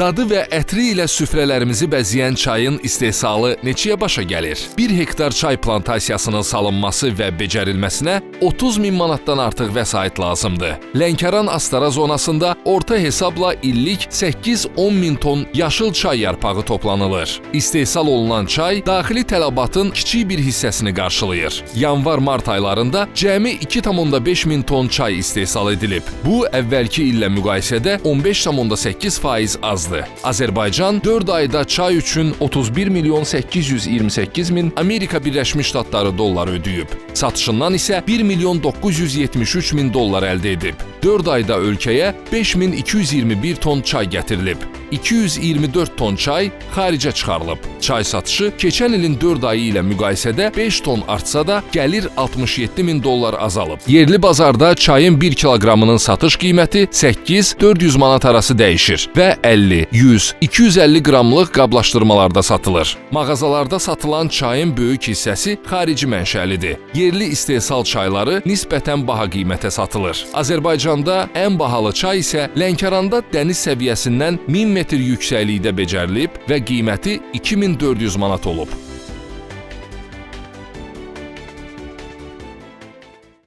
Dadı və ətri ilə süfrələrimizi bəzəyən çayın istehsalı neçəyə başa gəlir? 1 hektar çay plantasiyasının salınması və becərilməsinə 30 min manatdan artıq vəsait lazımdır. Lənkəran-Astara zonasında orta hesabla illik 8-10 min ton yaşıl çay yarpağı toplanılır. İstehsal olunan çay daxili tələbatın kiçik bir hissəsini qarşılayır. Yanvar-mart aylarında cəmi 2,5 min ton çay istehsal edilib. Bu, əvvəlki illə müqayisədə 15,8% azdır. Azərbaycan 4 ayda çay üçün 31 milyon 828 min Amerika Birləşmiş Ştatları dolları ödəyib. Satışından isə 1 milyon 973 min dollar əldə edib. 4 ayda ölkəyə 5221 ton çay gətirilib. 224 ton çay xaricə çıxarılıb. Çay satışı keçən ilin 4 ayı ilə müqayisədə 5 ton artsa da gəlir 67 min dollar azalıb. Yerli bazarda çayın 1 kiloqramının satış qiyməti 8-400 manat arası dəyişir və 50, 100, 250 qramlıq qablaşdırmalarda satılır. Mağazalarda satılan çayın böyük hissəsi xarici mənşəlidir. Yerli istehsal çayları nisbətən baha qiymətə satılır. Azərbaycanda ən bahalı çay isə Lənkəranda dəniz səviyyəsindən 1000 metr yüksəklikdə becərilib və qiyməti 2400 manat olub.